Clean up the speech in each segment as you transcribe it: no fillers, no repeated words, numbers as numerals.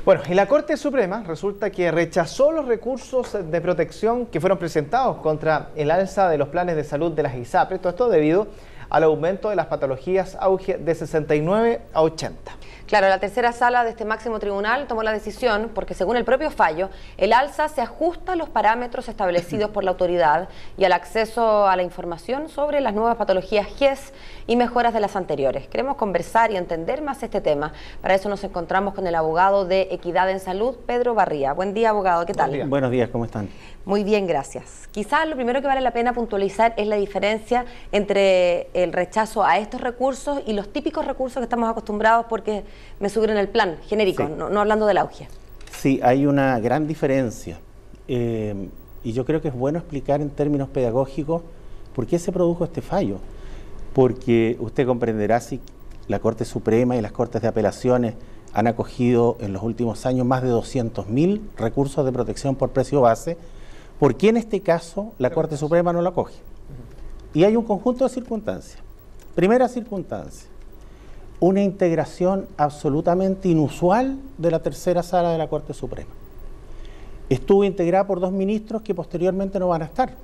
Bueno, y la Corte Suprema resulta que rechazó los recursos de protección que fueron presentados contra el alza de los planes de salud de las ISAPRES, todo esto debido al aumento de las patologías auge de 69 a 80. Claro, la tercera sala de este máximo tribunal tomó la decisión porque, según el propio fallo, el alza se ajusta a los parámetros establecidos por la autoridad y al acceso a la información sobre las nuevas patologías GES y mejoras de las anteriores. Queremos conversar y entender más este tema. Para eso nos encontramos con el abogado de Equidad en Salud, Pedro Barría. Buen día, abogado. ¿Qué tal? Buenos días, ¿cómo están? Muy bien, gracias. Quizás lo primero que vale la pena puntualizar es la diferencia entre el rechazo a estos recursos y los típicos recursos que estamos acostumbrados porque me subieron el plan genérico, sí. no hablando del auge. Sí, hay una gran diferencia y yo creo que es bueno explicar en términos pedagógicos por qué se produjo este fallo. Porque usted comprenderá si la Corte Suprema y las Cortes de Apelaciones han acogido en los últimos años más de 200.000 recursos de protección por precio base. ¿Por qué en este caso la Corte Suprema no lo acoge? Y hay un conjunto de circunstancias. Primera circunstancia, una integración absolutamente inusual de la tercera sala de la Corte Suprema. Estuvo integrada por dos ministros que posteriormente no van a estar.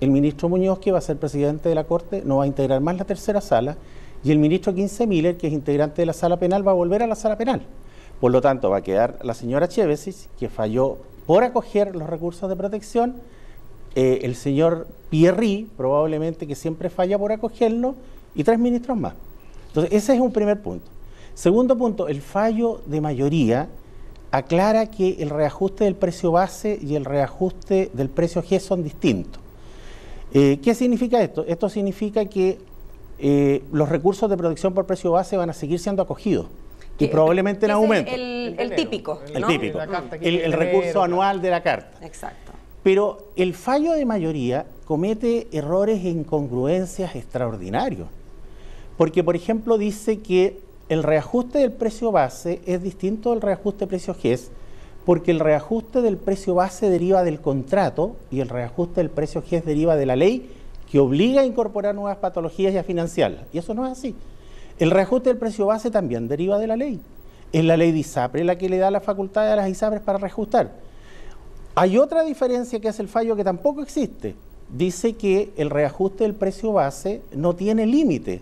El ministro Muñoz, que va a ser presidente de la Corte, no va a integrar más la tercera sala, y el ministro Quince Miller, que es integrante de la sala penal, va a volver a la sala penal. Por lo tanto, va a quedar la señora Chevesi, que falló por acoger los recursos de protección, el señor Pierri, probablemente que siempre falla por acogerlo, y tres ministros más. Entonces, ese es un primer punto. Segundo punto, el fallo de mayoría aclara que el reajuste del precio base y el reajuste del precio G son distintos. ¿Qué significa esto? Esto significa que los recursos de protección por precio base van a seguir siendo acogidos y probablemente en aumento. El típico, ¿no? El típico, el recurso anual de la carta. Exacto. Pero el fallo de mayoría comete errores e incongruencias extraordinarios. Porque, por ejemplo, dice que el reajuste del precio base es distinto del reajuste de precio GES, porque el reajuste del precio base deriva del contrato y el reajuste del precio GES deriva de la ley que obliga a incorporar nuevas patologías y a financiarlas. Y eso no es así. El reajuste del precio base también deriva de la ley. Es la ley de ISAPRE la que le da la facultad a las ISAPRES para reajustar. Hay otra diferencia que hace el fallo que tampoco existe. Dice que el reajuste del precio base no tiene límite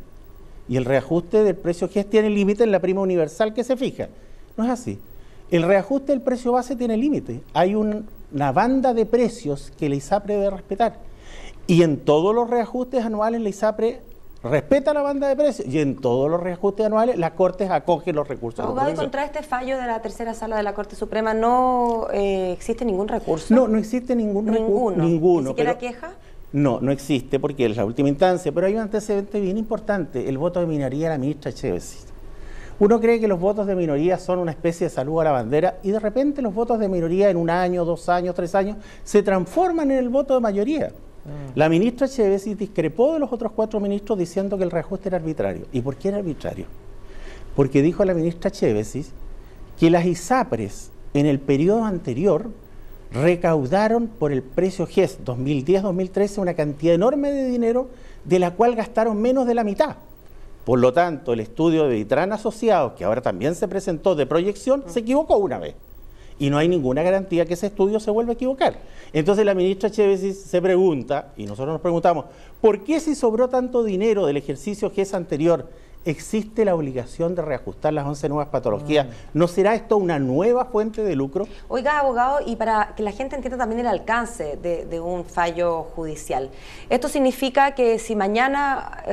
y el reajuste del precio GES tiene límite en la prima universal que se fija. No es así. El reajuste del precio base tiene límite. Hay una banda de precios que la ISAPRE debe respetar. Y en todos los reajustes anuales la ISAPRE respeta la banda de precios y en todos los reajustes anuales las Cortes acogen los recursos. Abogado, contra este fallo de la tercera sala de la Corte Suprema no existe ningún recurso. No existe ningún recurso. Ninguno. ¿Ni siquiera queja? No existe porque es la última instancia, pero hay un antecedente bien importante, el voto de minoría de la ministra Chevesi. Uno cree que los votos de minoría son una especie de saludo a la bandera y de repente los votos de minoría en 1 año, 2 años, 3 años se transforman en el voto de mayoría. La ministra Chevesi discrepó de los otros 4 ministros diciendo que el reajuste era arbitrario. ¿Y por qué era arbitrario? Porque dijo la ministra Chevesi que las ISAPRES en el periodo anterior recaudaron por el precio GES 2010-2013 una cantidad enorme de dinero de la cual gastaron menos de la mitad. Por lo tanto, el estudio de Vitrán Asociados, que ahora también se presentó de proyección, se equivocó una vez. Y no hay ninguna garantía que ese estudio se vuelva a equivocar. Entonces la ministra Chevesi se pregunta, y nosotros nos preguntamos, ¿por qué si sobró tanto dinero del ejercicio GES anterior existe la obligación de reajustar las 11 nuevas patologías? ¿No será esto una nueva fuente de lucro? Oiga, abogado, y para que la gente entienda también el alcance de un fallo judicial, esto significa que si mañana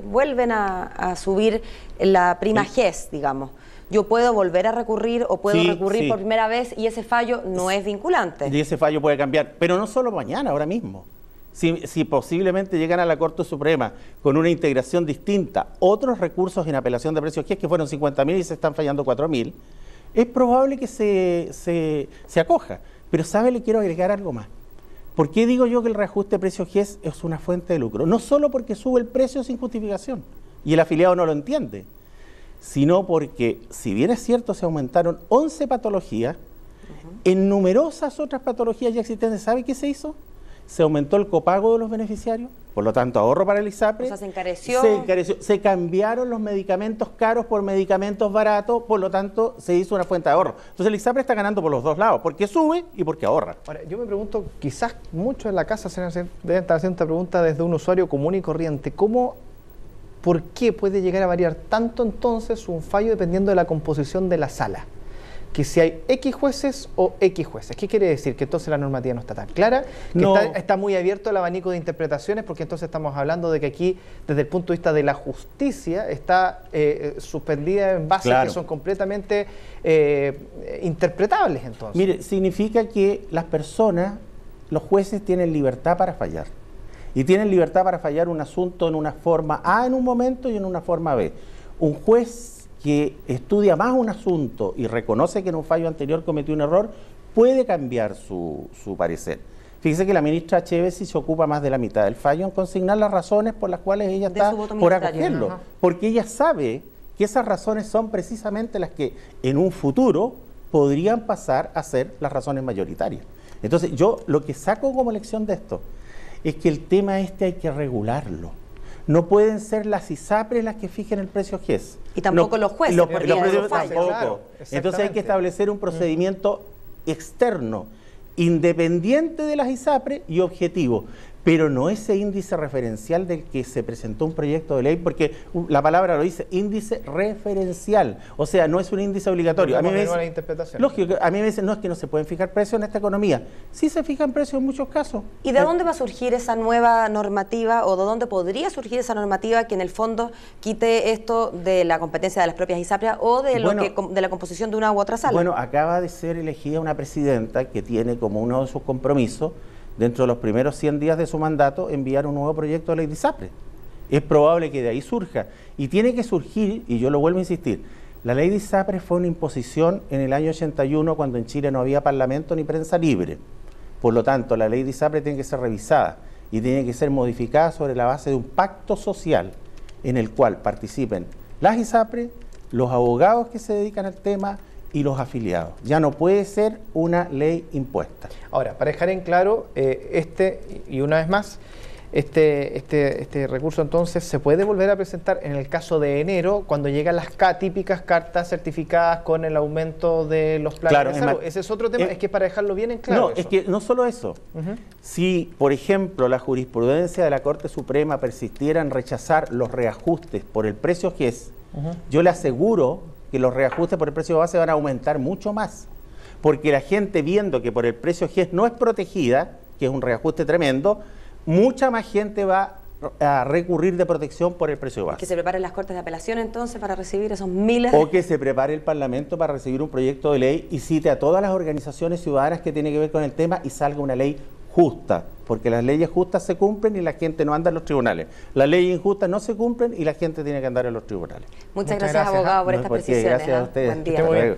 vuelven a subir la prima GES, digamos, yo puedo volver a recurrir o puedo recurrir por primera vez y ese fallo no es vinculante. Y ese fallo puede cambiar, pero no solo mañana, ahora mismo. Si posiblemente llegan a la Corte Suprema con una integración distinta, otros recursos en apelación de precios que fueron 50.000 y se están fallando 4.000, es probable que se acoja. Pero ¿sabe? Le quiero agregar algo más. ¿Por qué digo yo que el reajuste de precios GES es una fuente de lucro? No solo porque sube el precio sin justificación y el afiliado no lo entiende, sino porque, si bien es cierto, se aumentaron 11 patologías, en numerosas otras patologías ya existentes, ¿sabe qué se hizo? se aumentó el copago de los beneficiarios, por lo tanto ahorro para el ISAPRE. O sea, se encareció. Se cambiaron los medicamentos caros por medicamentos baratos, por lo tanto se hizo una fuente de ahorro. Entonces el ISAPRE está ganando por los dos lados, porque sube y porque ahorra. Ahora, yo me pregunto, quizás muchos en la casa deben estar haciendo esta pregunta desde un usuario común y corriente. ¿Por qué puede llegar a variar tanto entonces un fallo dependiendo de la composición de la sala? Que si hay X jueces o X jueces. ¿Qué quiere decir? Que entonces la normativa no está tan clara, que no. está muy abierto el abanico de interpretaciones, porque entonces estamos hablando de que aquí, desde el punto de vista de la justicia, está suspendida en bases que son completamente interpretables entonces. Mire, significa que las personas, los jueces tienen libertad para fallar. Y tienen libertad para fallar un asunto en una forma A en un momento y en una forma B. Un juez que estudia más un asunto y reconoce que en un fallo anterior cometió un error, puede cambiar su parecer. Fíjese que la ministra Chevesi se ocupa más de la mitad del fallo en consignar las razones por las cuales ella está por acogerlo. Ajá. Porque ella sabe que esas razones son precisamente las que en un futuro podrían pasar a ser las razones mayoritarias. Entonces yo lo que saco como lección de esto es que el tema hay que regularlo. No pueden ser las ISAPRES las que fijen el precio GES. Y tampoco los jueces. Los precios tampoco. Claro, entonces hay que establecer un procedimiento externo, independiente de las ISAPRES y objetivo. Pero no ese índice referencial del que se presentó un proyecto de ley, porque la palabra lo dice, índice referencial. O sea, no es un índice obligatorio. A mí me dicen, lógico, a mí me dicen, no, es que no se pueden fijar precios en esta economía. Sí se fijan precios en muchos casos. ¿Y de dónde va a surgir esa nueva normativa, o de dónde podría surgir esa normativa que en el fondo quite esto de la competencia de las propias ISAPRES o de, de la composición de una u otra sala? Bueno, acaba de ser elegida una presidenta que tiene como uno de sus compromisos, dentro de los primeros 100 días de su mandato, enviar un nuevo proyecto de ley de ISAPRES. Es probable que de ahí surja. Y tiene que surgir, y yo lo vuelvo a insistir, la ley de ISAPRES fue una imposición en el año 81, cuando en Chile no había parlamento ni prensa libre. Por lo tanto, la ley de ISAPRES tiene que ser revisada y tiene que ser modificada sobre la base de un pacto social en el cual participen las ISAPRES, los abogados que se dedican al tema y los afiliados. Ya no puede ser una ley impuesta. Ahora, para dejar en claro, y una vez más, este recurso entonces se puede volver a presentar en el caso de enero, cuando llegan las típicas cartas certificadas con el aumento de los planes de salud. Ese es otro tema, es que para dejarlo bien en claro. No, es que no solo eso. Si, por ejemplo, la jurisprudencia de la Corte Suprema persistiera en rechazar los reajustes por el precio GES, yo le aseguro que los reajustes por el precio base van a aumentar mucho más, porque la gente, viendo que por el precio GES no es protegida, que es un reajuste tremendo, mucha más gente va a recurrir de protección por el precio base. Que se preparen las Cortes de Apelación entonces para recibir esos miles o que se prepare el Parlamento para recibir un proyecto de ley y cite a todas las organizaciones ciudadanas que tienen que ver con el tema y salga una ley justa, porque las leyes justas se cumplen y la gente no anda en los tribunales. Las leyes injustas no se cumplen y la gente tiene que andar en los tribunales. Muchas gracias, abogado, por estas precisiones. Gracias a ustedes. Buen día.